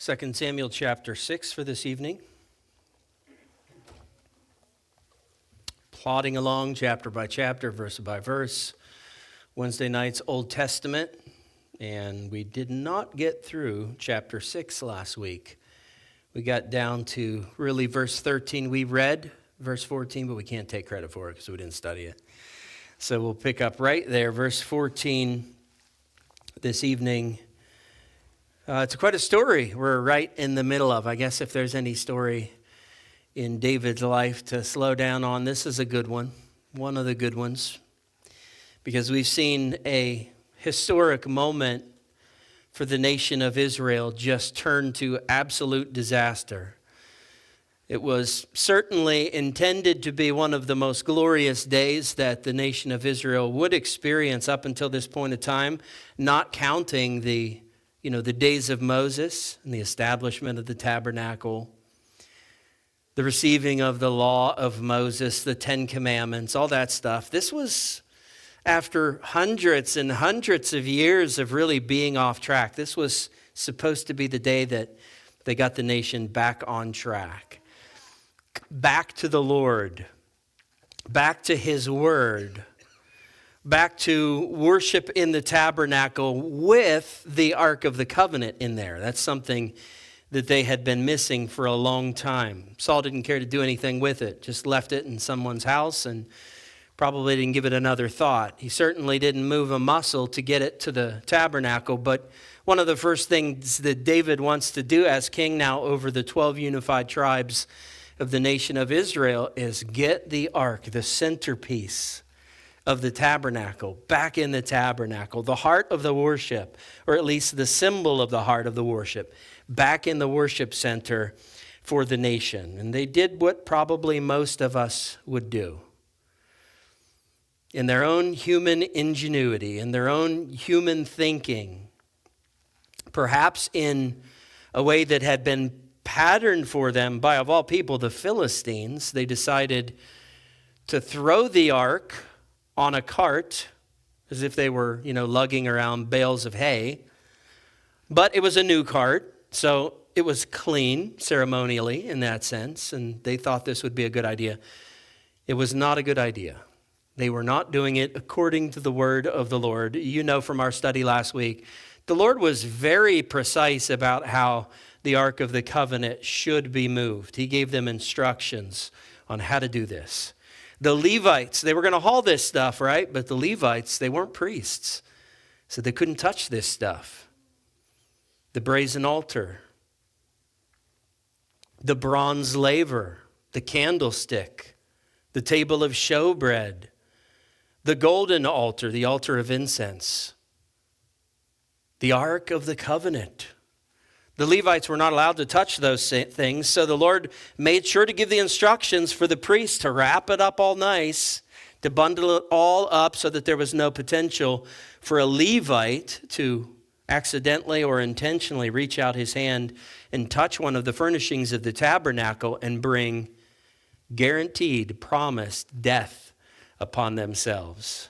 2 Samuel chapter 6 for this evening. Plodding along chapter by chapter, verse by verse. Wednesday night's Old Testament, and we did not get through chapter 6 last week. We got down to really verse 13. We read verse 14, but we can't take credit for it because we didn't study it. So we'll pick up right there, verse 14 this evening. It's quite a story we're right in the middle of. I guess if there's any story in David's life to slow down on, this is a good one of the good ones, because we've seen a historic moment for the nation of Israel just turn to absolute disaster. It was certainly intended to be one of the most glorious days that the nation of Israel would experience up until this point of time, not counting the days of Moses and the establishment of the tabernacle, the receiving of the law of Moses, the 10 Commandments, all that stuff. This was after hundreds and hundreds of years of really being off track. This was supposed to be the day that they got the nation back on track. Back to the Lord. Back to His Word. Back to worship in the tabernacle with the Ark of the Covenant in there. That's something that they had been missing for a long time. Saul didn't care to do anything with it, just left it in someone's house and probably didn't give it another thought. He certainly didn't move a muscle to get it to the tabernacle, but one of the first things that David wants to do as king now over the 12 unified tribes of the nation of Israel is get the ark, the centerpiece of the tabernacle, back in the tabernacle, the heart of the worship, or at least the symbol of the heart of the worship, back in the worship center for the nation. And they did what probably most of us would do. In their own human ingenuity, in their own human thinking, perhaps in a way that had been patterned for them by, of all people, the Philistines, they decided to throw the ark on a cart, as if they were, lugging around bales of hay. But it was a new cart, so it was clean ceremonially in that sense, and they thought this would be a good idea. It was not a good idea. They were not doing it according to the word of the Lord. You know from our study last week, the Lord was very precise about how the Ark of the Covenant should be moved. He gave them instructions on how to do this. The Levites, they were going to haul this stuff, right? But the Levites, they weren't priests, so they couldn't touch this stuff. The brazen altar, the bronze laver, the candlestick, the table of showbread, the golden altar, the altar of incense, the Ark of the Covenant. The Levites were not allowed to touch those things, so the Lord made sure to give the instructions for the priests to wrap it up all nice, to bundle it all up so that there was no potential for a Levite to accidentally or intentionally reach out his hand and touch one of the furnishings of the tabernacle and bring guaranteed, promised death upon themselves.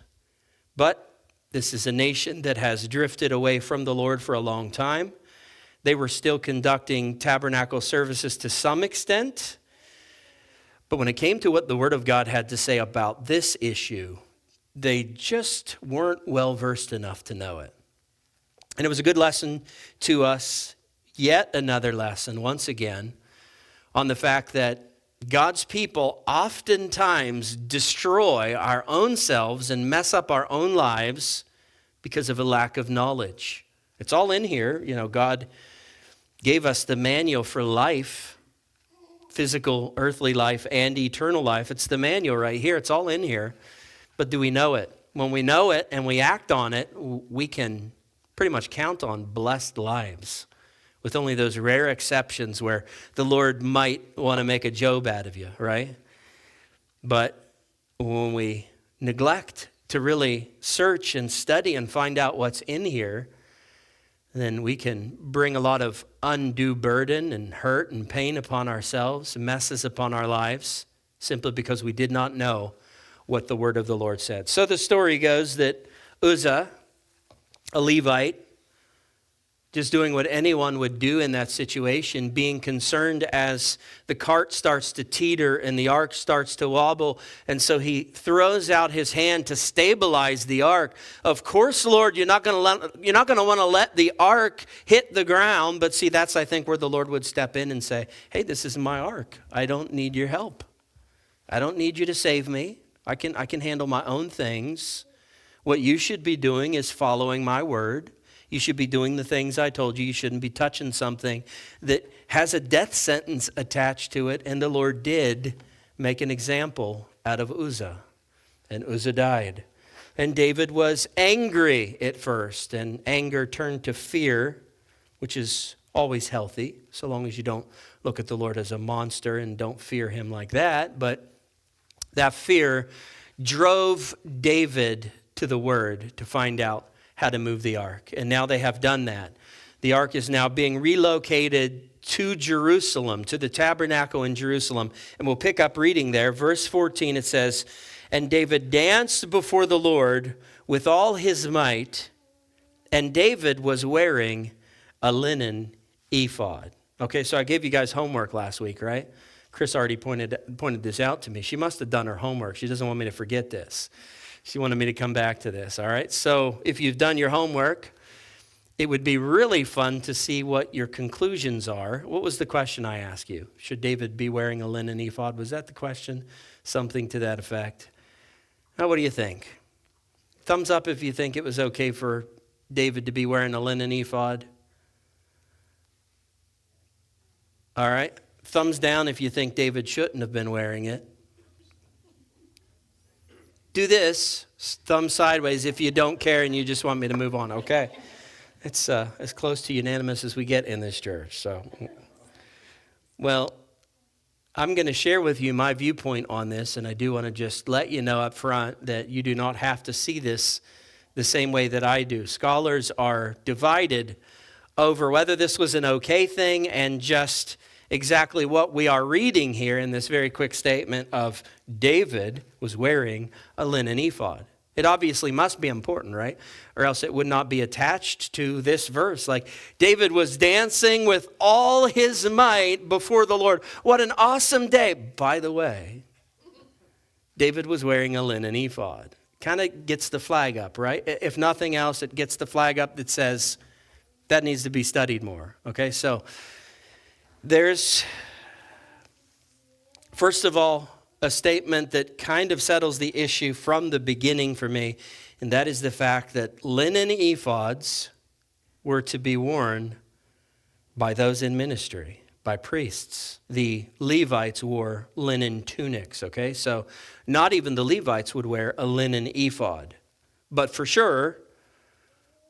But this is a nation that has drifted away from the Lord for a long time. They were still conducting tabernacle services to some extent. But when it came to what the Word of God had to say about this issue, they just weren't well versed enough to know it. And it was a good lesson to us, yet another lesson, once again, on the fact that God's people oftentimes destroy our own selves and mess up our own lives because of a lack of knowledge. It's all in here. God gave us the manual for life, physical, earthly life, and eternal life. It's the manual right here. It's all in here. But do we know it? When we know it and we act on it, we can pretty much count on blessed lives, with only those rare exceptions where the Lord might want to make a Job out of you, right? But when we neglect to really search and study and find out what's in here, then we can bring a lot of undue burden and hurt and pain upon ourselves, messes upon our lives, simply because we did not know what the word of the Lord said. So the story goes that Uzzah, a Levite, just doing what anyone would do in that situation, being concerned as the cart starts to teeter and the ark starts to wobble. And so he throws out his hand to stabilize the ark. Of course, Lord, you're not going to want to let the ark hit the ground. But see, that's, I think, where the Lord would step in and say, hey, this is my ark. I don't need your help. I don't need you to save me. I can handle my own things. What you should be doing is following my word. You should be doing the things I told you. You shouldn't be touching something that has a death sentence attached to it. And the Lord did make an example out of Uzzah. And Uzzah died. And David was angry at first. And anger turned to fear, which is always healthy, so long as you don't look at the Lord as a monster and don't fear him like that. But that fear drove David to the word to find out how to move the ark. And now they have done that. The ark is now being relocated to Jerusalem, to the tabernacle in Jerusalem. And we'll pick up reading there. Verse 14, it says, and David danced before the Lord with all his might, and David was wearing a linen ephod. Okay, so I gave you guys homework last week, right? Chris already pointed this out to me. She must have done her homework. She doesn't want me to forget this. She wanted me to come back to this, all right? So if you've done your homework, it would be really fun to see what your conclusions are. What was the question I asked you? Should David be wearing a linen ephod? Was that the question? Something to that effect. Now, what do you think? Thumbs up if you think it was okay for David to be wearing a linen ephod. All right. Thumbs down if you think David shouldn't have been wearing it. Do this, thumb sideways, if you don't care and you just want me to move on, okay? It's as close to unanimous as we get in this church. So, well, I'm going to share with you my viewpoint on this, and I do want to just let you know up front that you do not have to see this the same way that I do. Scholars are divided over whether this was an okay thing and just exactly what we are reading here in this very quick statement of David was wearing a linen ephod. It obviously must be important, right? Or else it would not be attached to this verse. Like, David was dancing with all his might before the Lord. What an awesome day. By the way, David was wearing a linen ephod. Kind of gets the flag up, right? If nothing else, it gets the flag up that says that needs to be studied more. Okay, so there's, first of all, a statement that kind of settles the issue from the beginning for me, and that is the fact that linen ephods were to be worn by those in ministry, by priests. The Levites wore linen tunics, okay? So not even the Levites would wear a linen ephod. But for sure,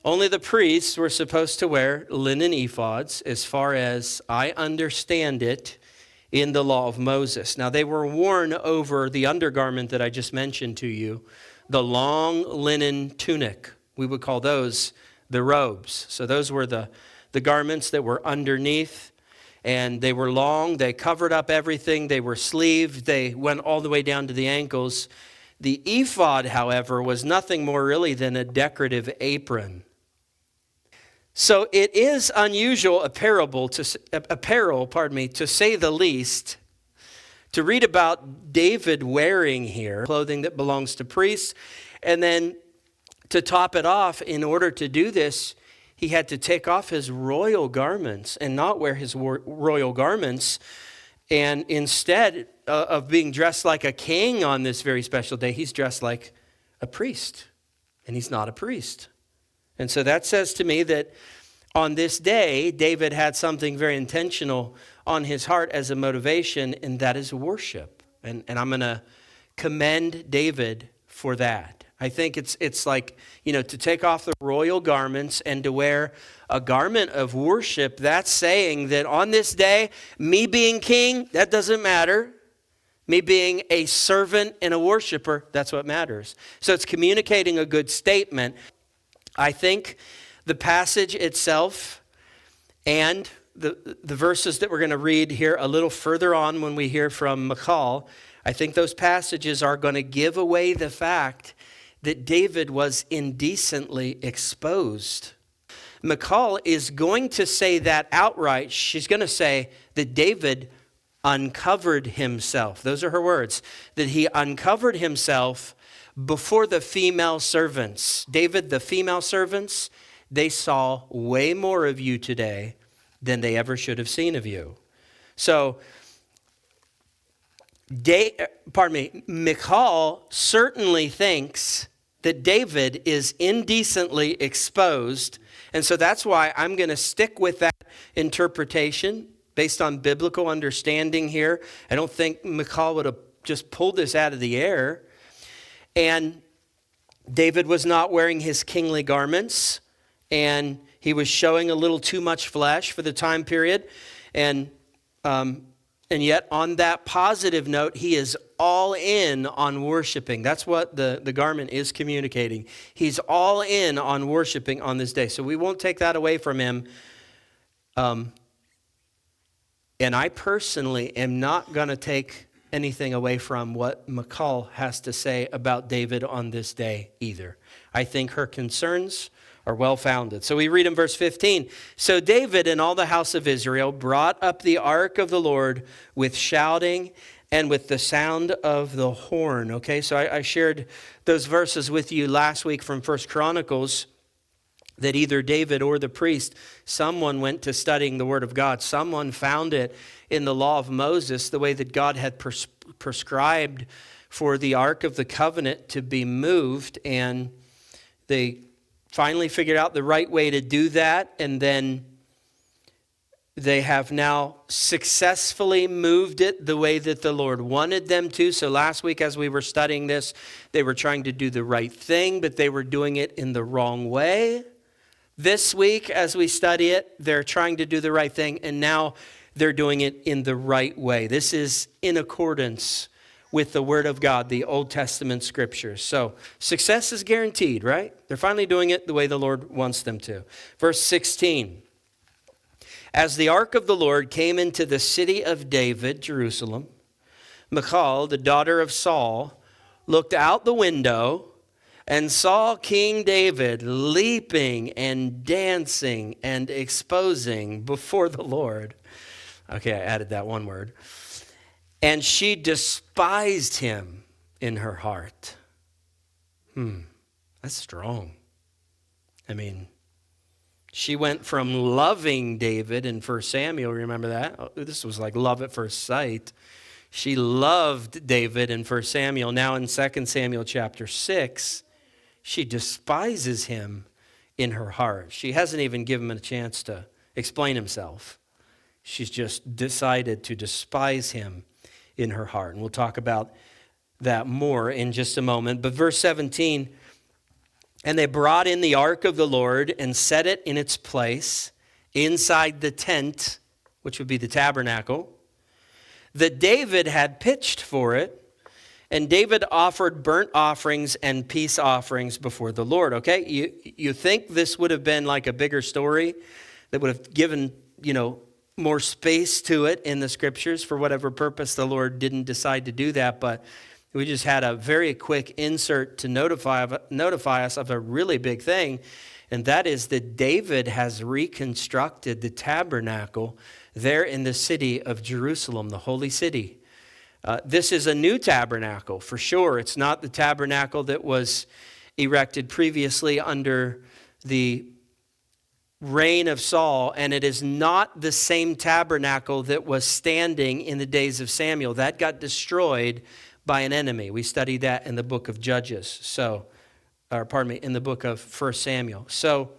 only the priests were supposed to wear linen ephods, as far as I understand it in the law of Moses. Now, they were worn over the undergarment that I just mentioned to you, the long linen tunic. We would call those the robes. So those were the garments that were underneath, and they were long. They covered up everything. They were sleeved. They went all the way down to the ankles. The ephod, however, was nothing more really than a decorative apron. So it is unusual apparel, to say the least, to read about David wearing here clothing that belongs to priests. And then to top it off, in order to do this, he had to take off his royal garments and not wear his royal garments. And instead of being dressed like a king on this very special day, he's dressed like a priest. And he's not a priest. And so that says to me that on this day, David had something very intentional on his heart as a motivation, and that is worship. And I'm going to commend David for that. I think it's like, to take off the royal garments and to wear a garment of worship. That's saying that on this day, me being king, that doesn't matter. Me being a servant and a worshiper, that's what matters. So it's communicating a good statement. I think the passage itself and the verses that we're going to read here a little further on when we hear from Michal, I think those passages are going to give away the fact that David was indecently exposed. Michal is going to say that outright. She's going to say that David uncovered himself. Those are her words, that he uncovered himself before the female servants. David, the female servants, they saw way more of you today than they ever should have seen of you. So, Michal certainly thinks that David is indecently exposed. And so that's why I'm going to stick with that interpretation based on biblical understanding here. I don't think Michal would have just pulled this out of the air. And David was not wearing his kingly garments, and he was showing a little too much flesh for the time period. And yet on that positive note, he is all in on worshiping. That's what the garment is communicating. He's all in on worshiping on this day. So we won't take that away from him. And I personally am not going to take anything away from what Michal has to say about David on this day either. I think her concerns are well-founded. So we read in verse 15, "So David and all the house of Israel brought up the ark of the Lord with shouting and with the sound of the horn." Okay, so I shared those verses with you last week from 1 Chronicles, that either David or the priest, someone went to studying the Word of God. Someone found it in the law of Moses, the way that God had prescribed for the Ark of the Covenant to be moved. And they finally figured out the right way to do that. And then they have now successfully moved it the way that the Lord wanted them to. So last week as we were studying this, they were trying to do the right thing, but they were doing it in the wrong way. This week, as we study it, they're trying to do the right thing, and now they're doing it in the right way. This is in accordance with the Word of God, the Old Testament Scriptures. So success is guaranteed, right? They're finally doing it the way the Lord wants them to. Verse 16, "As the ark of the Lord came into the city of David, Jerusalem, Michal, the daughter of Saul, looked out the window and saw King David leaping and dancing and exposing before the Lord." Okay, I added that one word. "And she despised him in her heart." That's strong. I mean, she went from loving David in 1 Samuel, remember that? This was like love at first sight. She loved David in 1 Samuel. Now in 2 Samuel chapter 6, she despises him in her heart. She hasn't even given him a chance to explain himself. She's just decided to despise him in her heart. And we'll talk about that more in just a moment. But verse 17, "And they brought in the ark of the Lord and set it in its place inside the tent," which would be the tabernacle, "that David had pitched for it. And David offered burnt offerings and peace offerings before the Lord." Okay, you think this would have been like a bigger story that would have given, more space to it in the Scriptures. For whatever purpose, the Lord didn't decide to do that. But we just had a very quick insert to notify us of a really big thing. And that is that David has reconstructed the tabernacle there in the city of Jerusalem, the holy city. This is a new tabernacle, for sure. It's not the tabernacle that was erected previously under the reign of Saul, and it is not the same tabernacle that was standing in the days of Samuel. That got destroyed by an enemy. We studied that in the book of Judges, in the book of 1 Samuel. So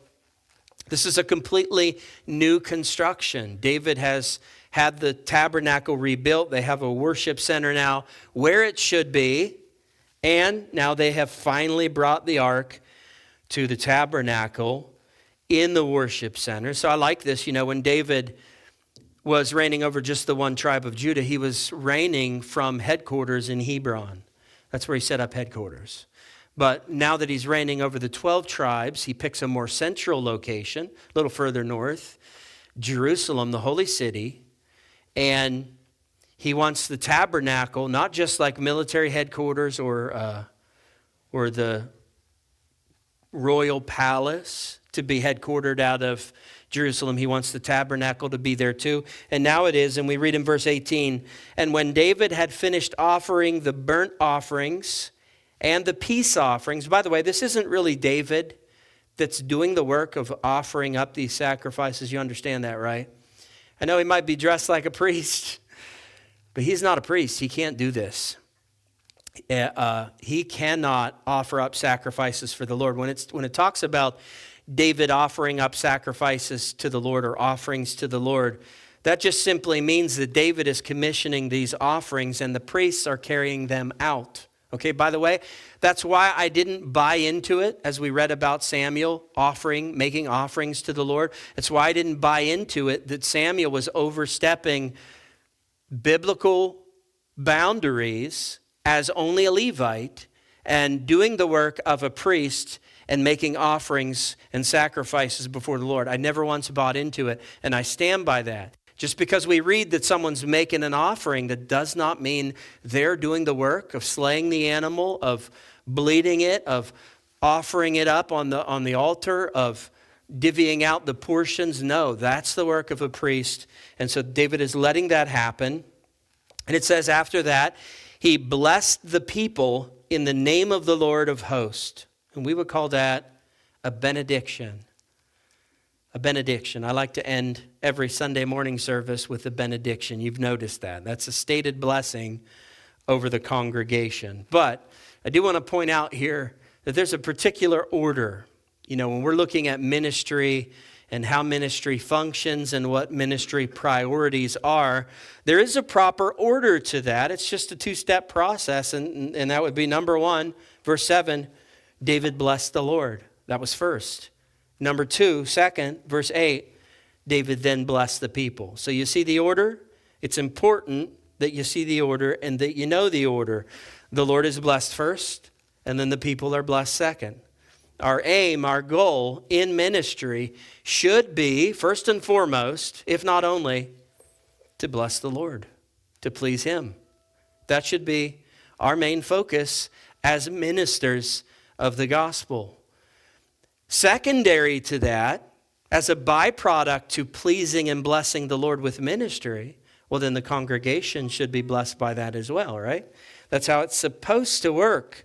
this is a completely new construction. David has had the tabernacle rebuilt. They have a worship center now where it should be. And now they have finally brought the ark to the tabernacle in the worship center. So I like this. When David was reigning over just the one tribe of Judah, he was reigning from headquarters in Hebron. That's where he set up headquarters. But now that he's reigning over the 12 tribes, he picks a more central location, a little further north, Jerusalem, the holy city. And he wants the tabernacle, not just like military headquarters or the royal palace to be headquartered out of Jerusalem. He wants the tabernacle to be there too. And now it is, and we read in verse 18, and when David had finished offering the burnt offerings and the peace offerings, by the way, this isn't really David that's doing the work of offering up these sacrifices. You understand that, right? I know he might be dressed like a priest, but he's not a priest. He can't do this. He cannot offer up sacrifices for the Lord. When it talks about David offering up sacrifices to the Lord or offerings to the Lord, that just simply means that David is commissioning these offerings and the priests are carrying them out. Okay, by the way, that's why I didn't buy into it as we read about Samuel making offerings to the Lord. It's why I didn't buy into it that Samuel was overstepping biblical boundaries as only a Levite and doing the work of a priest and making offerings and sacrifices before the Lord. I never once bought into it, and I stand by that. Just because we read that someone's making an offering, that does not mean they're doing the work of slaying the animal, of bleeding it, of offering it up on the altar, of divvying out the portions. No, that's the work of a priest. And so David is letting that happen. And it says after that, he blessed the people in the name of the Lord of hosts. And we would call that a benediction. A benediction. I like to end every Sunday morning service with a benediction. You've noticed that. That's a stated blessing over the congregation. But I do want to point out here that there's a particular order. You know, when we're looking at ministry and how ministry functions and what ministry priorities are, there is a proper order to that. It's just a two-step process, and that would be number 1, verse 7, David blessed the Lord. That was first. Number 2, second, verse 8, David then blessed the people. So you see the order? It's important that you see the order and that you know the order. The Lord is blessed first, and then the people are blessed second. Our aim, our goal in ministry should be, first and foremost, if not only, to bless the Lord, to please Him. That should be our main focus as ministers of the gospel. Secondary to that, as a byproduct to pleasing and blessing the Lord with ministry, well, then the congregation should be blessed by that as well, right? That's how it's supposed to work.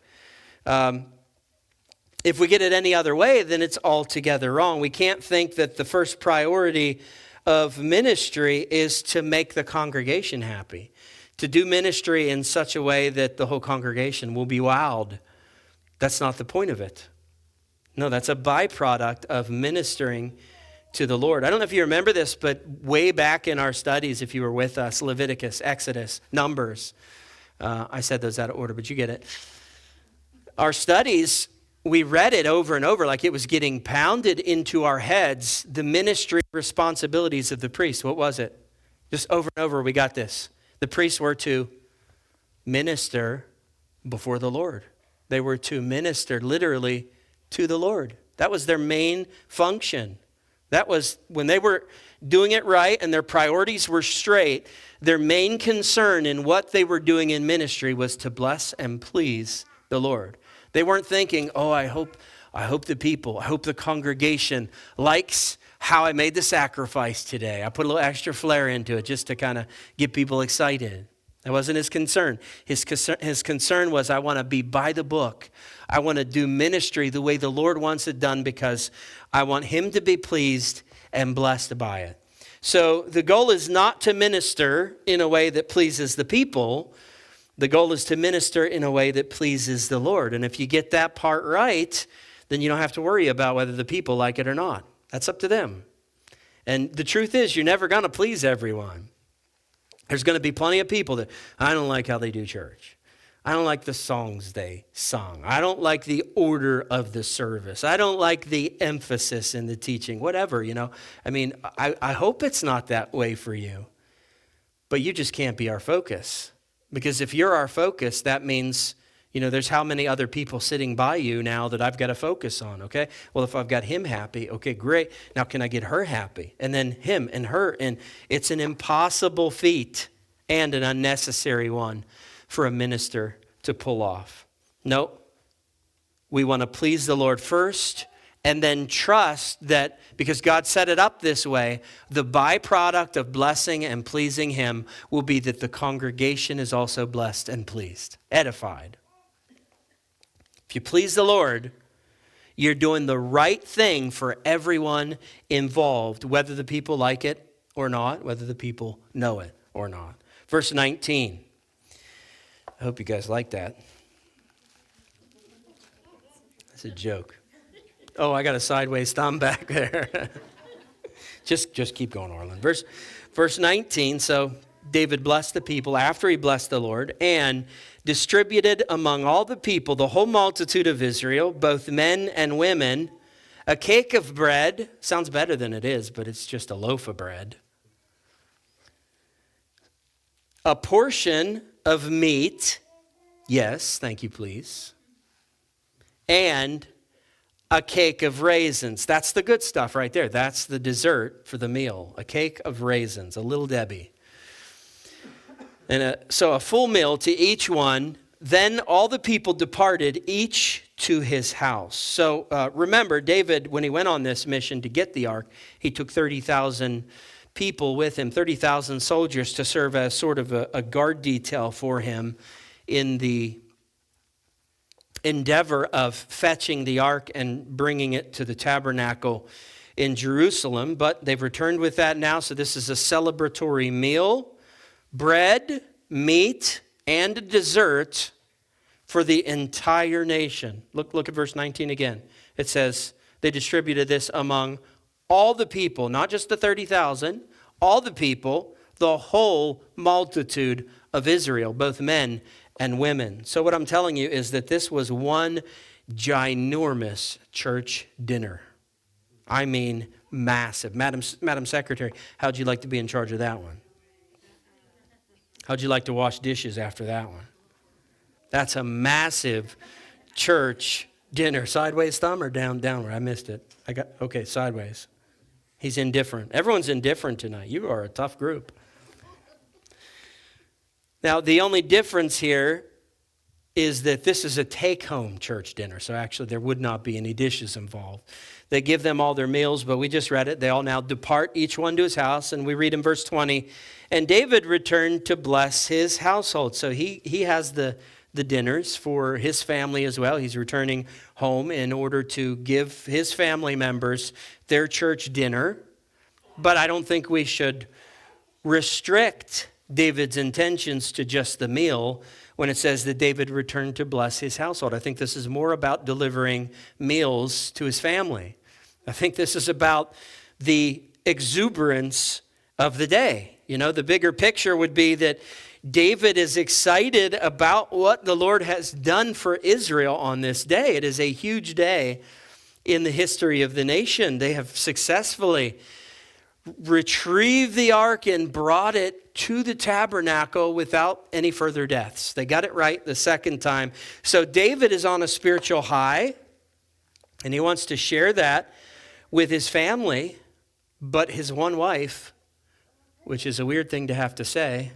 If we get it any other way, then it's altogether wrong. We can't think that the first priority of ministry is to make the congregation happy, to do ministry in such a way that the whole congregation will be wowed. That's not the point of it. No, that's a byproduct of ministering to the Lord. I don't know if you remember this, but way back in our studies, if you were with us, Leviticus, Exodus, Numbers, I said those out of order, but you get it. Our studies, we read it over and over like it was getting pounded into our heads, the ministry responsibilities of the priest. What was it? Just over and over, we got this. The priests were to minister before the Lord. They were to minister literally to the Lord. That was their main function. That was when they were doing it right and their priorities were straight, their main concern in what they were doing in ministry was to bless and please the Lord. They weren't thinking, oh, I hope the people, I hope the congregation likes how I made the sacrifice today. I put a little extra flair into it just to kind of get people excited. That wasn't his concern. His concern was, I want to be by the book. I want to do ministry the way the Lord wants it done because I want Him to be pleased and blessed by it. So the goal is not to minister in a way that pleases the people. The goal is to minister in a way that pleases the Lord. And if you get that part right, then you don't have to worry about whether the people like it or not. That's up to them. And the truth is, you're never going to please everyone. There's going to be plenty of people that, I don't like how they do church. I don't like the songs they sung. I don't like the order of the service. I don't like the emphasis in the teaching, whatever, you know. I mean, I hope it's not that way for you. But you just can't be our focus. Because if you're our focus, that means, you know, there's how many other people sitting by you now that I've got to focus on, okay? Well, if I've got him happy, okay, great. Now, can I get her happy? And then him and her. And it's an impossible feat and an unnecessary one for a minister to pull off. No, We want to please the Lord first, and then trust that because God set it up this way, the byproduct of blessing and pleasing him will be that the congregation is also blessed and pleased, edified. If you please the Lord, you're doing the right thing for everyone involved, whether the people like it or not, whether the people know it or not. Verse 19. I hope you guys like that. That's a joke. Oh, I got a sideways thumb back there. just keep going, Arlyn. Verse 19, so David blessed the people after he blessed the Lord and distributed among all the people, the whole multitude of Israel, both men and women, a cake of bread. Sounds better than it is, but it's just a loaf of bread. A portion of meat. Yes, thank you, please. And a cake of raisins. That's the good stuff right there. That's the dessert for the meal. A cake of raisins, a little Debbie. And so a full meal to each one. Then all the people departed, each to his house. So remember, David, when he went on this mission to get the ark, he took 30,000 people with him, 30,000 soldiers to serve as sort of a guard detail for him in the endeavor of fetching the ark and bringing it to the tabernacle in Jerusalem. But they've returned with that now, so this is a celebratory meal. Bread, meat, and a dessert for the entire nation. Look at verse 19 again. It says, they distributed this among all the people, not just the 30,000, all the people, the whole multitude of Israel, both men and women. So what I'm telling you is that this was one ginormous church dinner. I mean, massive. Madam Secretary, how'd you like to be in charge of that one? How'd you like to wash dishes after that one? That's a massive church dinner. Sideways thumb or downward? I missed it. Okay, sideways. He's indifferent. Everyone's indifferent tonight. You are a tough group. Now, the only difference here is that this is a take-home church dinner. So actually, there would not be any dishes involved. They give them all their meals, but we just read it. They all now depart, each one to his house. And we read in verse 20, and David returned to bless his household. So he has the dinners for his family as well. He's returning home in order to give his family members their church dinner. But I don't think we should restrict David's intentions to just the meal when it says that David returned to bless his household. I think this is more about delivering meals to his family. I think this is about the exuberance of the day. You know, the bigger picture would be that David is excited about what the Lord has done for Israel on this day. It is a huge day in the history of the nation. They have successfully retrieved the ark and brought it to the tabernacle without any further deaths. They got it right the second time. So David is on a spiritual high, and he wants to share that with his family, but his one wife, which is a weird thing to have to say,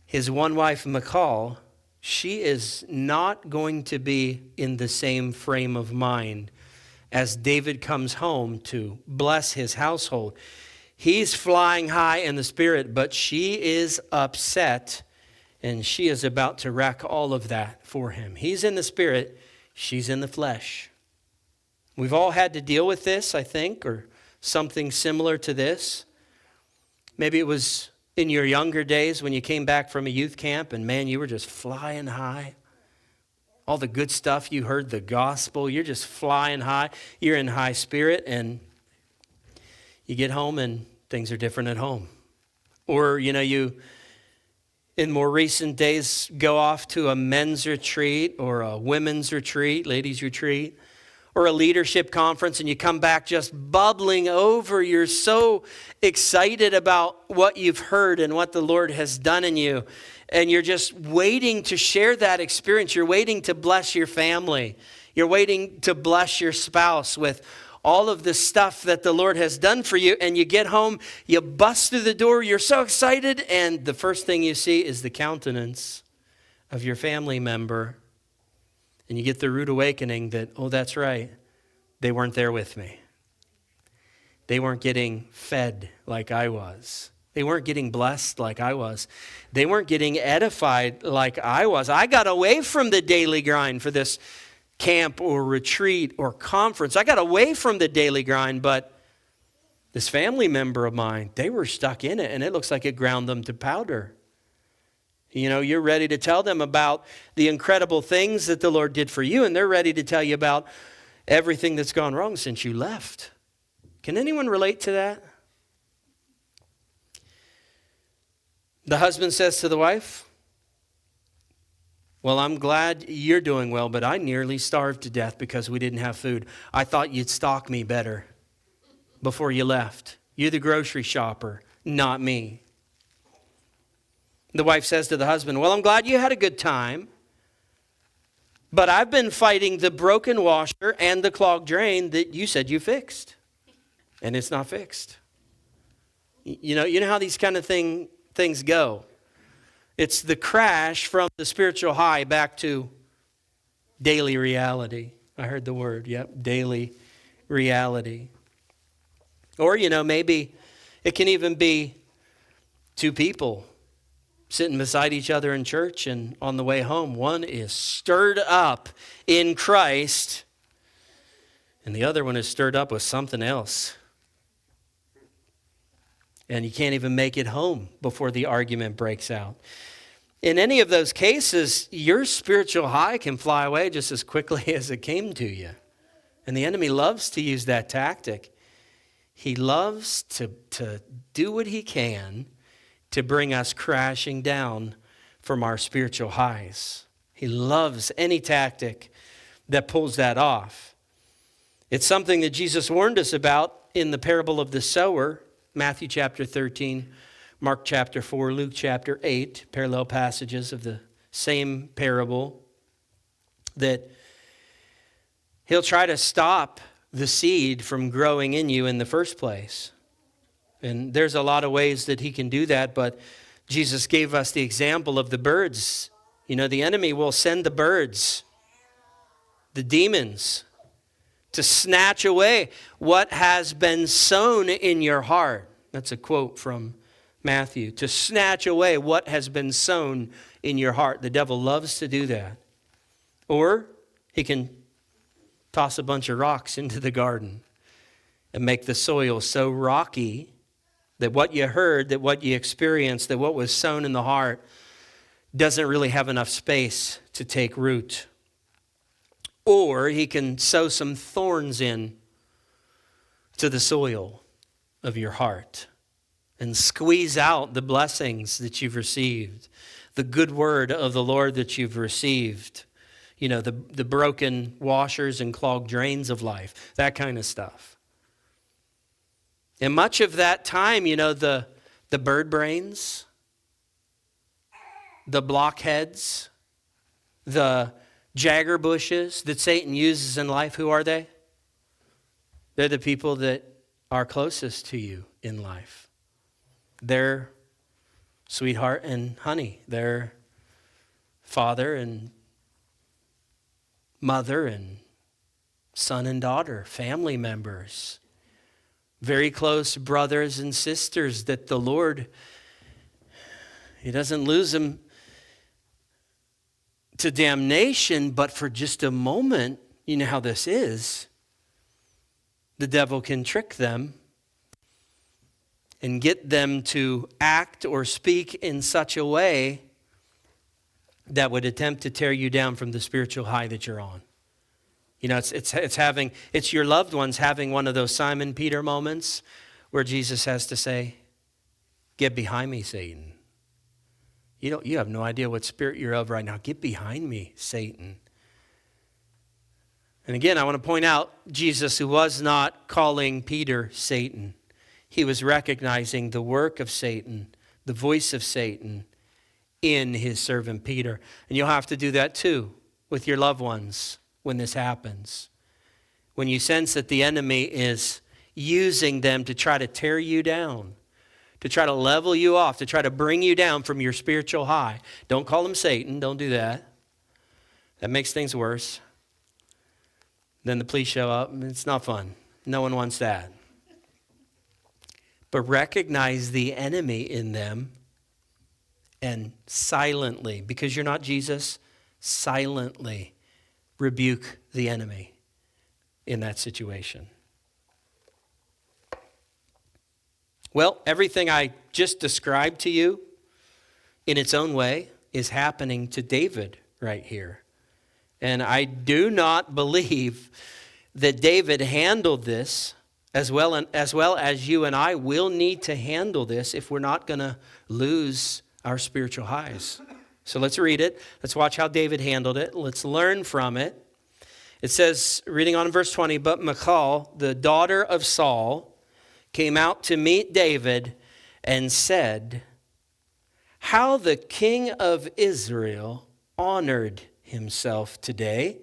his one wife, Michal, she is not going to be in the same frame of mind as David comes home to bless his household. He's flying high in the spirit, but she is upset, and she is about to wreck all of that for him. He's in the spirit, she's in the flesh. We've all had to deal with this, I think, or something similar to this. Maybe it was in your younger days when you came back from a youth camp, and man, you were just flying high. All the good stuff you heard, the gospel, you're just flying high. You're in high spirit, and you get home and things are different at home. Or, you, in more recent days, go off to a men's retreat or a women's retreat, ladies' retreat, or a leadership conference, and you come back just bubbling over. You're so excited about what you've heard and what the Lord has done in you. And you're just waiting to share that experience. You're waiting to bless your family. You're waiting to bless your spouse with all of the stuff that the Lord has done for you, and you get home, you bust through the door, you're so excited, and the first thing you see is the countenance of your family member. And you get the rude awakening that, oh, that's right, they weren't there with me. They weren't getting fed like I was. They weren't getting blessed like I was. They weren't getting edified like I was. I got away from the daily grind for this camp or retreat or conference. I got away from the daily grind, but this family member of mine, they were stuck in it, and it looks like it ground them to powder. You know, you're ready to tell them about the incredible things that the Lord did for you, and they're ready to tell you about everything that's gone wrong since you left. Can anyone relate to that? The husband says to the wife, well, I'm glad you're doing well, but I nearly starved to death because we didn't have food. I thought you'd stock me better before you left. You're the grocery shopper, not me. The wife says to the husband, well, I'm glad you had a good time, but I've been fighting the broken washer and the clogged drain that you said you fixed, and it's not fixed. You know how these kind of things go. It's the crash from the spiritual high back to daily reality. I heard the word, daily reality. Or, maybe it can even be two people sitting beside each other in church, and on the way home, one is stirred up in Christ, and the other one is stirred up with something else. And you can't even make it home before the argument breaks out. In any of those cases, your spiritual high can fly away just as quickly as it came to you. And the enemy loves to use that tactic. He loves to do what he can to bring us crashing down from our spiritual highs. He loves any tactic that pulls that off. It's something that Jesus warned us about in the parable of the sower, Matthew chapter 13, Mark chapter 4, Luke chapter 8, parallel passages of the same parable, that he'll try to stop the seed from growing in you in the first place. And there's a lot of ways that he can do that, but Jesus gave us the example of the birds. The enemy will send the birds, the demons, to snatch away what has been sown in your heart. That's a quote from Matthew. To snatch away what has been sown in your heart. The devil loves to do that. Or he can toss a bunch of rocks into the garden and make the soil so rocky that what you heard, that what you experienced, that what was sown in the heart doesn't really have enough space to take root. Or he can sow some thorns in to the soil of your heart and squeeze out the blessings that you've received, the good word of the Lord that you've received, the broken washers and clogged drains of life, that kind of stuff. And much of that time, the bird brains, the blockheads, the jagger bushes that Satan uses in life, who are they? They're the people that are closest to you in life. They're sweetheart and honey. They're father and mother and son and daughter, family members, very close brothers and sisters that the Lord, he doesn't lose them to damnation, but for just a moment, you know how this is. The devil can trick them and get them to act or speak in such a way that would attempt to tear you down from the spiritual high that you're on. It's your loved ones having one of those Simon Peter moments where Jesus has to say, "Get behind me, Satan. You have no idea what spirit you're of right now. Get behind me, Satan." And again, I want to point out Jesus, who was not calling Peter Satan. He was recognizing the work of Satan, the voice of Satan in his servant Peter. And you'll have to do that too with your loved ones when this happens. When you sense that the enemy is using them to try to tear you down, to try to level you off, to try to bring you down from your spiritual high. Don't call him Satan. Don't do that. That makes things worse. Then the police show up, and it's not fun. No one wants that. But recognize the enemy in them and silently, because you're not Jesus, silently rebuke the enemy in that situation. Well, everything I just described to you in its own way is happening to David right here. And I do not believe that David handled this as well as you and I will need to handle this if we're not going to lose our spiritual highs. So let's read it. Let's watch how David handled it. Let's learn from it. It says, reading on in verse 20, but Michal, the daughter of Saul, came out to meet David and said, how the king of Israel honored himself today,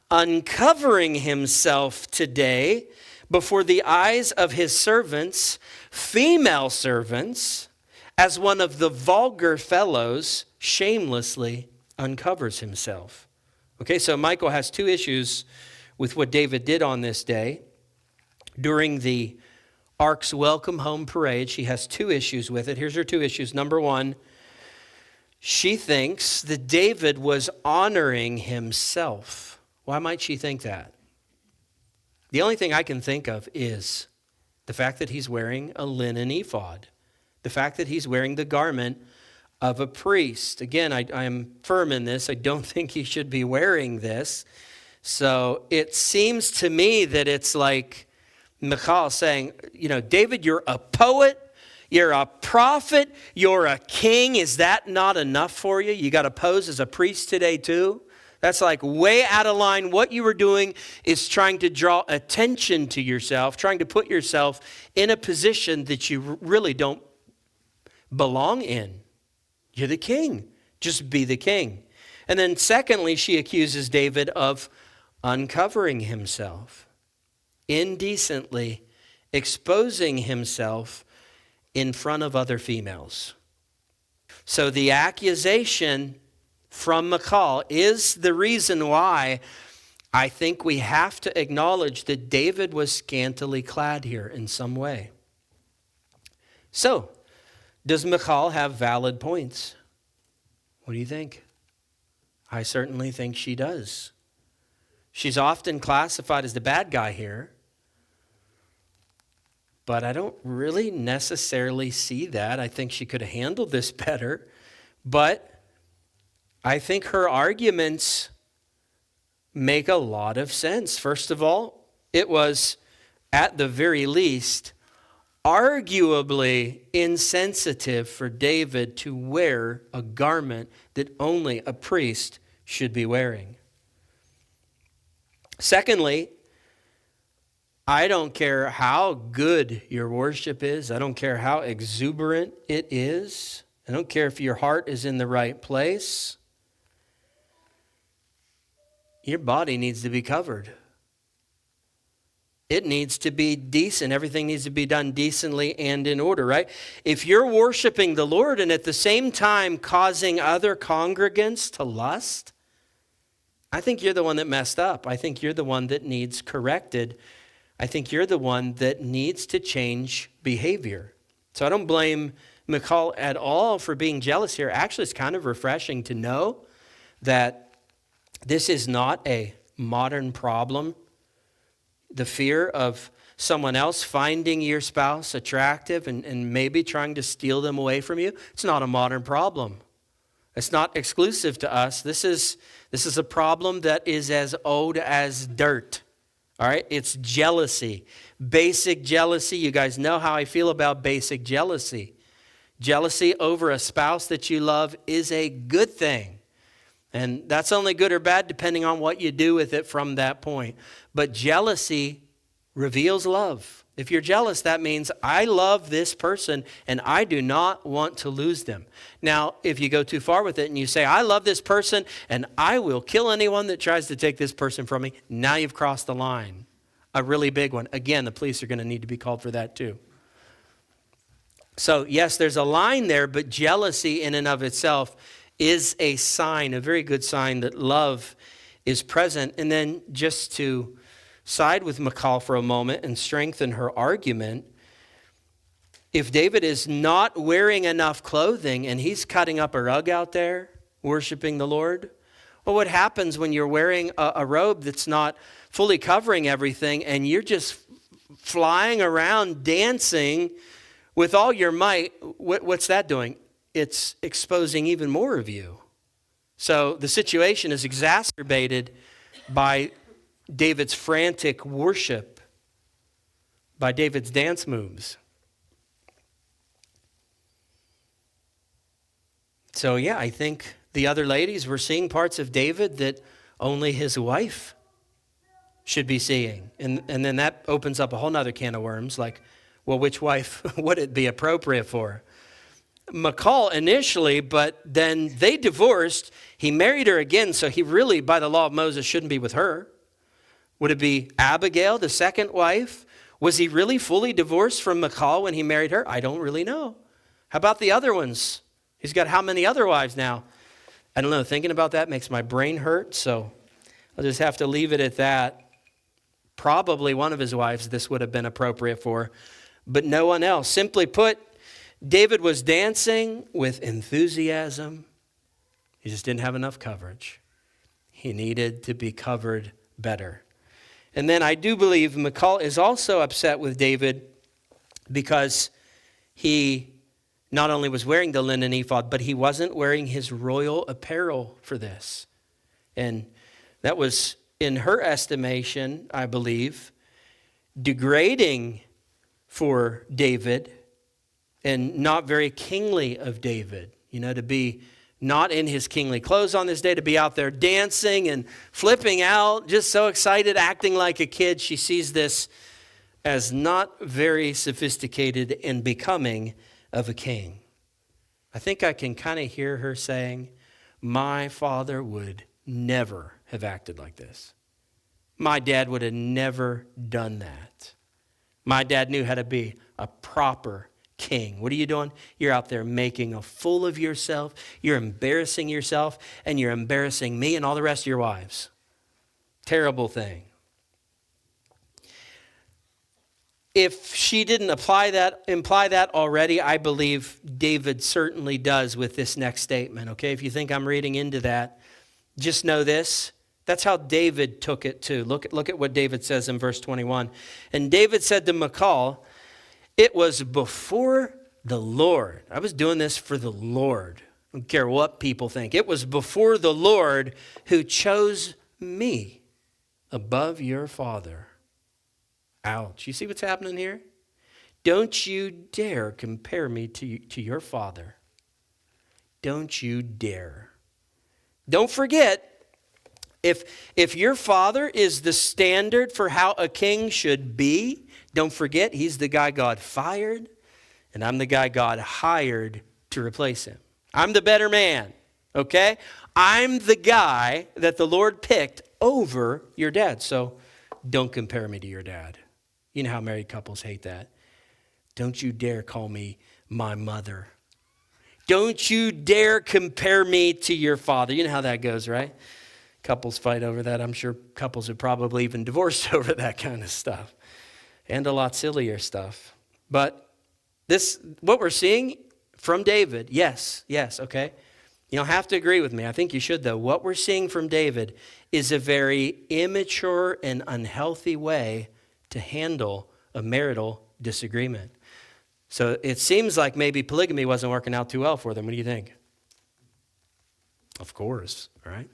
uncovering himself today before the eyes of his servants, female servants, as one of the vulgar fellows shamelessly uncovers himself. Okay, so Michal has two issues with what David did on this day. During the Ark's Welcome Home Parade, she has two issues with it. Here's her two issues. Number one, she thinks that David was honoring himself. Why might she think that? The only thing I can think of is the fact that he's wearing a linen ephod. The fact that he's wearing the garment of a priest. Again, I am firm in this. I don't think he should be wearing this. So it seems to me that it's like Michal saying, David, you're a poet, you're a prophet, you're a king. Is that not enough for you? You got to pose as a priest today too? That's like way out of line. What you were doing is trying to draw attention to yourself, trying to put yourself in a position that you really don't belong in. You're the king. Just be the king. And then secondly, she accuses David of uncovering himself, indecently exposing himself in front of other females. So the accusation from Michal is the reason why I think we have to acknowledge that David was scantily clad here in some way. So, does Michal have valid points? What do you think? I certainly think she does. She's often classified as the bad guy here, but I don't really necessarily see that. I think she could have handled this better, but I think her arguments make a lot of sense. First of all, it was, at the very least, arguably insensitive for David to wear a garment that only a priest should be wearing. Secondly, I don't care how good your worship is. I don't care how exuberant it is. I don't care if your heart is in the right place. Your body needs to be covered. It needs to be decent. Everything needs to be done decently and in order, right? If you're worshiping the Lord and at the same time causing other congregants to lust, I think you're the one that messed up. I think you're the one that needs corrected. I think you're the one that needs to change behavior. So I don't blame Michal at all for being jealous here. Actually, it's kind of refreshing to know that this is not a modern problem. The fear of someone else finding your spouse attractive and maybe trying to steal them away from you, it's not a modern problem. It's not exclusive to us. This is a problem that is as old as dirt. All right? It's jealousy. Basic jealousy. You guys know how I feel about basic jealousy. Jealousy over a spouse that you love is a good thing. And that's only good or bad depending on what you do with it from that point. But jealousy reveals love. If you're jealous, that means I love this person and I do not want to lose them. Now, if you go too far with it and you say, I love this person and I will kill anyone that tries to take this person from me, now you've crossed the line. A really big one. Again, the police are going to need to be called for that too. So yes, there's a line there, but jealousy in and of itself is a sign, a very good sign that love is present. And then just to side with Michal for a moment and strengthen her argument, if David is not wearing enough clothing and he's cutting up a rug out there, worshiping the Lord, well, what happens when you're wearing a robe that's not fully covering everything and you're just flying around dancing with all your might? What's that doing? It's exposing even more of you. So the situation is exacerbated by David's frantic worship, by David's dance moves. So yeah, I think the other ladies were seeing parts of David that only his wife should be seeing. And then that opens up a whole nother can of worms, like, well, which wife would it be appropriate for? Michal initially, but then they divorced. He married her again, so he really, by the law of Moses, shouldn't be with her. Would it be Abigail, the second wife? Was he really fully divorced from Michal when he married her? I don't really know. How about the other ones? He's got how many other wives now? I don't know. Thinking about that makes my brain hurt, so I'll just have to leave it at that. Probably one of his wives this would have been appropriate for, but no one else. Simply put, David was dancing with enthusiasm. He just didn't have enough coverage. He needed to be covered better. And then I do believe Michal is also upset with David because he not only was wearing the linen ephod, but he wasn't wearing his royal apparel for this. And that was, in her estimation, I believe, degrading for David and not very kingly of David. You know, to be not in his kingly clothes on this day, to be out there dancing and flipping out, just so excited, acting like a kid. She sees this as not very sophisticated and becoming of a king. I think I can kind of hear her saying, my father would never have acted like this. My dad would have never done that. My dad knew how to be a proper king. What are you doing? You're out there making a fool of yourself. You're embarrassing yourself, and you're embarrassing me and all the rest of your wives. Terrible thing. If she didn't imply that already, I believe David certainly does with this next statement. Okay, if you think I'm reading into that, just know this. That's how David took it too. Look at what David says in verse 21. And David said to Michal, it was before the Lord. I was doing this for the Lord. I don't care what people think. It was before the Lord who chose me above your father. Ouch. You see what's happening here? Don't you dare compare me to your father. Don't you dare. Don't forget, if your father is the standard for how a king should be, don't forget he's the guy God fired, and I'm the guy God hired to replace him. I'm the better man, okay? I'm the guy that the Lord picked over your dad, so don't compare me to your dad. You know how married couples hate that. Don't you dare call me my mother. Don't you dare compare me to your father. You know how that goes, right? Couples fight over that. I'm sure couples have probably even divorced over that kind of stuff. And a lot sillier stuff. But what we're seeing from David, yes, okay? You don't have to agree with me. I think you should, though. What we're seeing from David is a very immature and unhealthy way to handle a marital disagreement. So it seems like maybe polygamy wasn't working out too well for them. What do you think? Of course, right?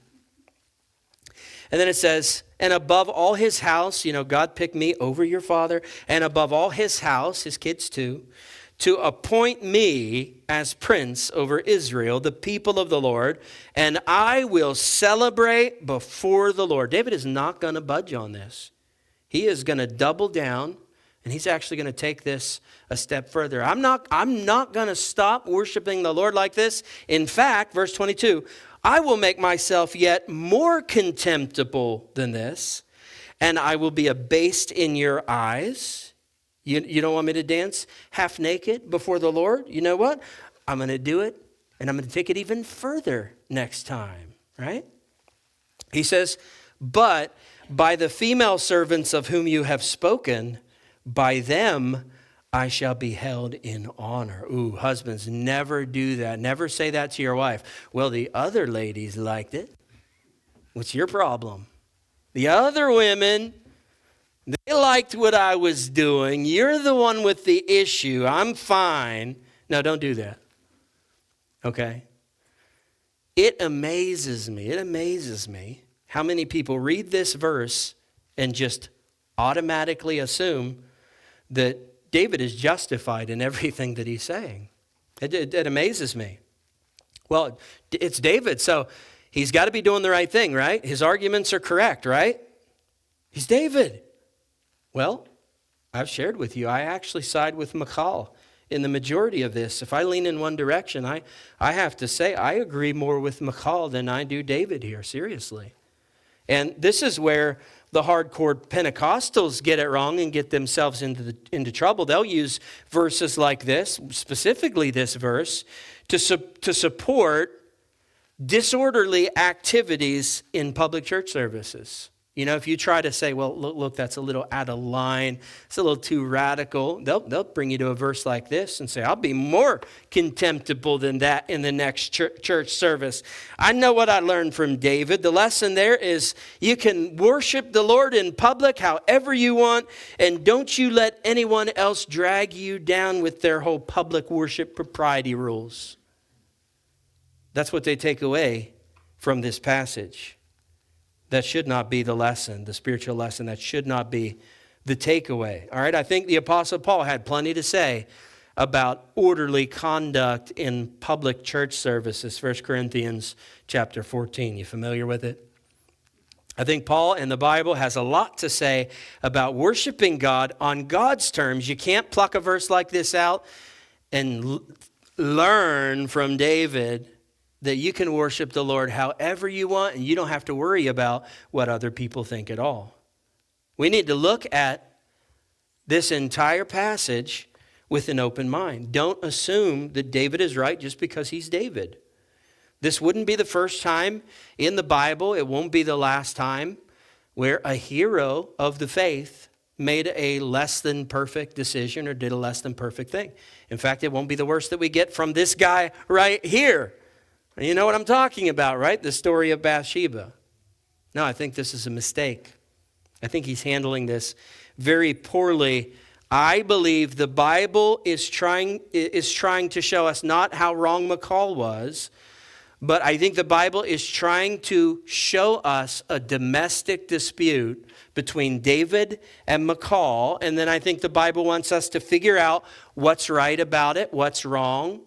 And then it says, and above all his house, God picked me over your father, and above all his house, his kids too, to appoint me as prince over Israel, the people of the Lord, and I will celebrate before the Lord. David is not going to budge on this. He is going to double down, and he's actually going to take this a step further. I'm not going to stop worshiping the Lord like this. In fact, verse 22, I will make myself yet more contemptible than this, and I will be abased in your eyes. You don't want me to dance half naked before the Lord? You know what? I'm going to do it And I'm going to take it even further next time, right? He says, but by the female servants of whom you have spoken, by them I shall be held in honor. Ooh, husbands, never do that. Never say that to your wife. Well, the other ladies liked it. What's your problem? The other women, they liked what I was doing. You're the one with the issue. I'm fine. No, don't do that. Okay? It amazes me how many people read this verse and just automatically assume that David is justified in everything that he's saying. It amazes me. Well, it's David, so he's got to be doing the right thing, right? His arguments are correct, right? He's David. Well, I've shared with you, I actually side with Michal in the majority of this. If I lean in one direction, I have to say I agree more with Michal than I do David here, seriously. And this is where the hardcore Pentecostals get it wrong and get themselves into trouble. They'll use verses like this, specifically this verse, to support disorderly activities in public church services. You know, if you try to say, well, look, that's a little out of line, it's a little too radical, they'll bring you to a verse like this and say, I'll be more contemptible than that in the next church service. I know what I learned from David. The lesson there is you can worship the Lord in public however you want, and don't you let anyone else drag you down with their whole public worship propriety rules. That's what they take away from this passage. That should not be the lesson, the spiritual lesson. That should not be the takeaway. All right, I think the Apostle Paul had plenty to say about orderly conduct in public church services. 1 Corinthians chapter 14. You familiar with it? I think Paul and the Bible has a lot to say about worshiping God on God's terms. You can't pluck a verse like this out and learn from David that you can worship the Lord however you want, and you don't have to worry about what other people think at all. We need to look at this entire passage with an open mind. Don't assume that David is right just because he's David. This wouldn't be the first time in the Bible. It won't be the last time where a hero of the faith made a less than perfect decision or did a less than perfect thing. In fact, it won't be the worst that we get from this guy right here. You know what I'm talking about, right? The story of Bathsheba. No, I think this is a mistake. I think he's handling this very poorly. I believe the Bible is trying to show us not how wrong Michal was, but I think the Bible is trying to show us a domestic dispute between David and Michal, and then I think the Bible wants us to figure out what's right about it, what's wrong.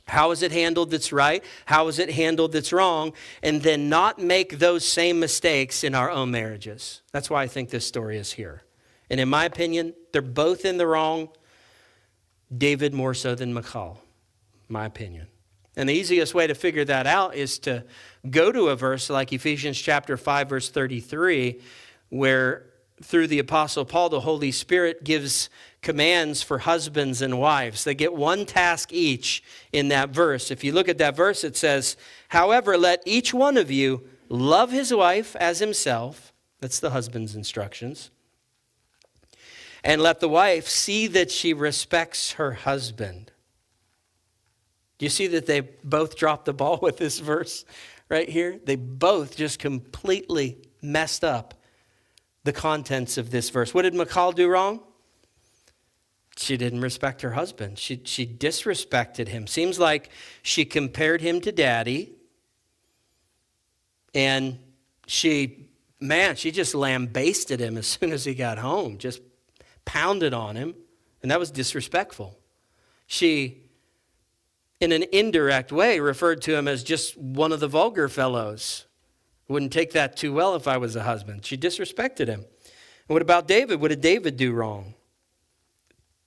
How is it handled that's right? How is it handled that's wrong? And then not make those same mistakes in our own marriages. That's why I think this story is here. And in my opinion, they're both in the wrong. David more so than Michal, my opinion. And the easiest way to figure that out is to go to a verse like Ephesians chapter 5, verse 33, where through the Apostle Paul, the Holy Spirit gives commands for husbands and wives. They get one task each in that verse. If you look at that verse, it says, however, let each one of you love his wife as himself. That's the husband's instructions. And let the wife see that she respects her husband. Do you see that they both dropped the ball with this verse right here? They both just completely messed up the contents of this verse. What did Michal do wrong? She didn't respect her husband. She disrespected him. Seems like she compared him to daddy. And she just lambasted him as soon as he got home. Just pounded on him. And that was disrespectful. She, in an indirect way, referred to him as just one of the vulgar fellows. Wouldn't take that too well if I was a husband. She disrespected him. And what about David? What did David do wrong?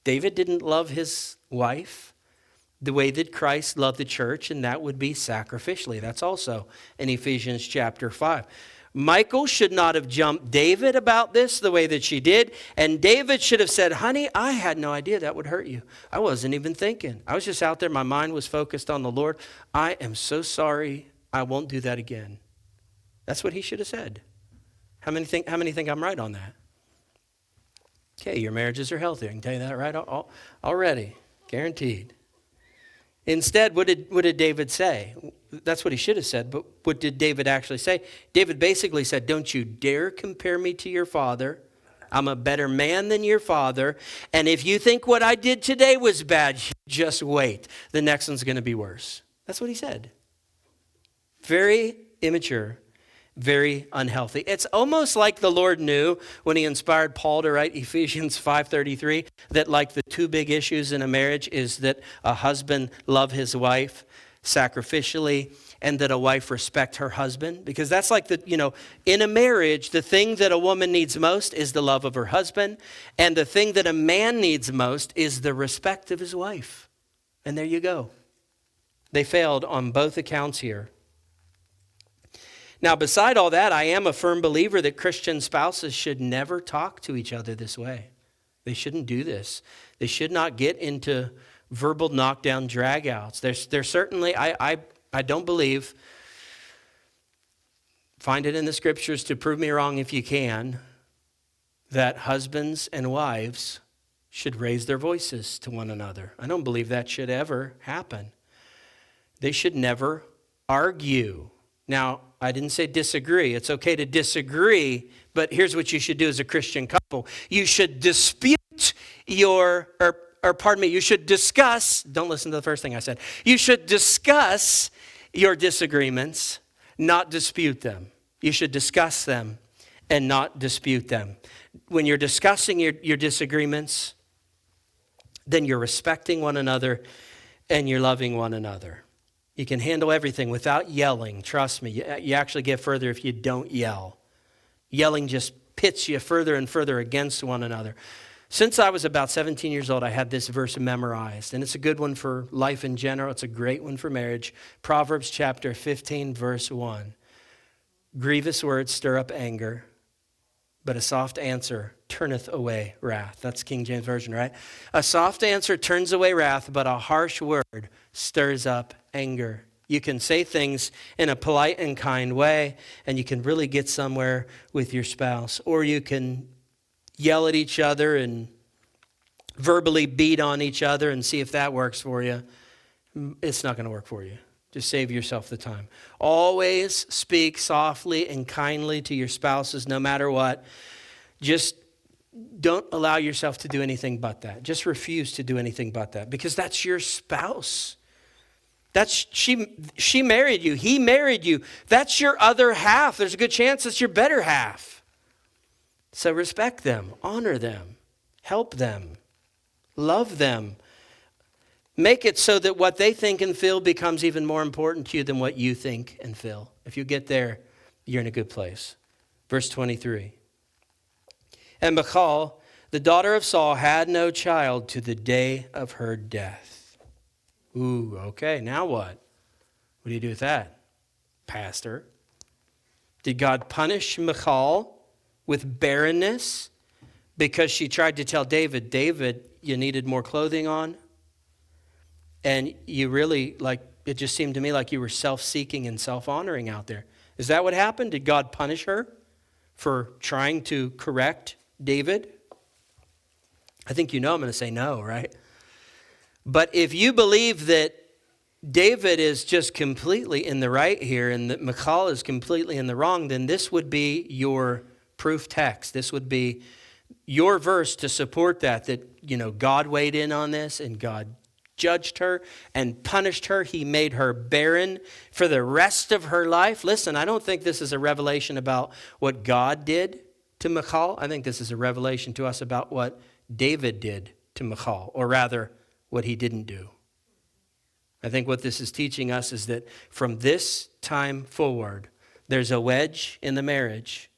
David didn't love his wife the way that Christ loved the church, and that would be sacrificially. That's also in Ephesians chapter 5. Michal should not have jumped David about this the way that she did. And David should have said, honey, I had no idea that would hurt you. I wasn't even thinking. I was just out there. My mind was focused on the Lord. I am so sorry. I won't do that again. That's what he should have said. How many think I'm right on that? Okay, your marriages are healthy. I can tell you that right already. Guaranteed. Instead, what did David say? That's what he should have said, but what did David actually say? David basically said, don't you dare compare me to your father. I'm a better man than your father. And if you think what I did today was bad, just wait. The next one's going to be worse. That's what he said. Very immature. Very unhealthy. It's almost like the Lord knew when he inspired Paul to write Ephesians 5:33 that like the two big issues in a marriage is that a husband love his wife sacrificially and that a wife respect her husband. Because that's like in a marriage, the thing that a woman needs most is the love of her husband. And the thing that a man needs most is the respect of his wife. And there you go. They failed on both accounts here. Now, beside all that, I am a firm believer that Christian spouses should never talk to each other this way. They shouldn't do this. They should not get into verbal knockdown dragouts. There's certainly, I don't believe, find it in the scriptures to prove me wrong if you can, that husbands and wives should raise their voices to one another. I don't believe that should ever happen. They should never argue. Now, I didn't say disagree. It's okay to disagree, but here's what you should do as a Christian couple. You should dispute you should discuss, don't listen to the first thing I said. You should discuss your disagreements, not dispute them. You should discuss them and not dispute them. When you're discussing your disagreements, then you're respecting one another and you're loving one another. You can handle everything without yelling. Trust me, you actually get further if you don't yell. Yelling just pits you further and further against one another. Since I was about 17 years old, I had this verse memorized, and it's a good one for life in general. It's a great one for marriage. Proverbs chapter 15, verse 1. Grievous words stir up anger, but a soft answer turneth away wrath. That's King James Version, right? A soft answer turns away wrath, but a harsh word stirs up anger. You can say things in a polite and kind way, and you can really get somewhere with your spouse. Or you can yell at each other and verbally beat on each other and see if that works for you. It's not going to work for you. Just save yourself the time. Always speak softly and kindly to your spouses, no matter what. Just don't allow yourself to do anything but that. Just refuse to do anything but that, because that's your spouse. She married you. He married you. That's your other half. There's a good chance it's your better half. So respect them, honor them, help them, love them. Make it so that what they think and feel becomes even more important to you than what you think and feel. If you get there, you're in a good place. Verse 23. And Michal, the daughter of Saul, had no child to the day of her death. Ooh, okay, now what? What do you do with that, Pastor? Did God punish Michal with barrenness because she tried to tell David, you needed more clothing on? And you really, it just seemed to me like you were self-seeking and self-honoring out there. Is that what happened? Did God punish her for trying to correct David? I think I'm going to say no, right? But if you believe that David is just completely in the right here and that Michal is completely in the wrong, then this would be your proof text. This would be your verse to support that God weighed in on this and God judged her and punished her. He made her barren for the rest of her life. Listen, I don't think this is a revelation about what God did to Michal. I think this is a revelation to us about what David did to Michal, or rather, what he didn't do. I think what this is teaching us is that from this time forward, there's a wedge in the marriage.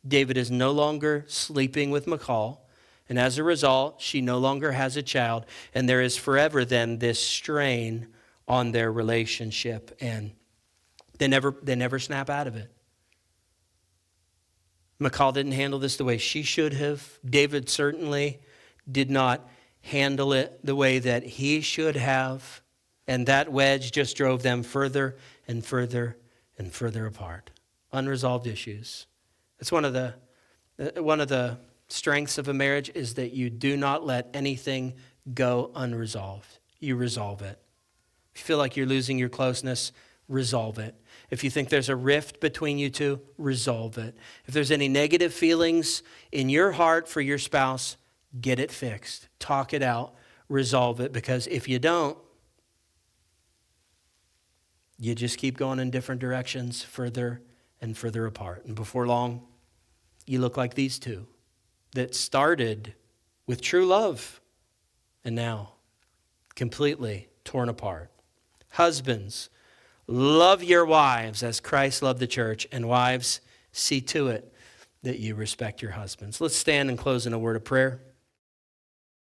David is no longer sleeping with Michal, and as a result, she no longer has a child, and there is forever then this strain on their relationship, and they never snap out of it. Michal didn't handle this the way she should have. David certainly did not handle it the way that he should have. And that wedge just drove them further and further and further apart. Unresolved issues. It's one of the strengths of a marriage is that you do not let anything go unresolved. You resolve it. If you feel like you're losing your closeness, resolve it. If you think there's a rift between you two, resolve it. If there's any negative feelings in your heart for your spouse, get it fixed. Talk it out. Resolve it. Because if you don't, you just keep going in different directions, further and further apart. And before long, you look like these two that started with true love and now completely torn apart. Husbands, love your wives as Christ loved the church, and wives, see to it that you respect your husbands. Let's stand and close in a word of prayer.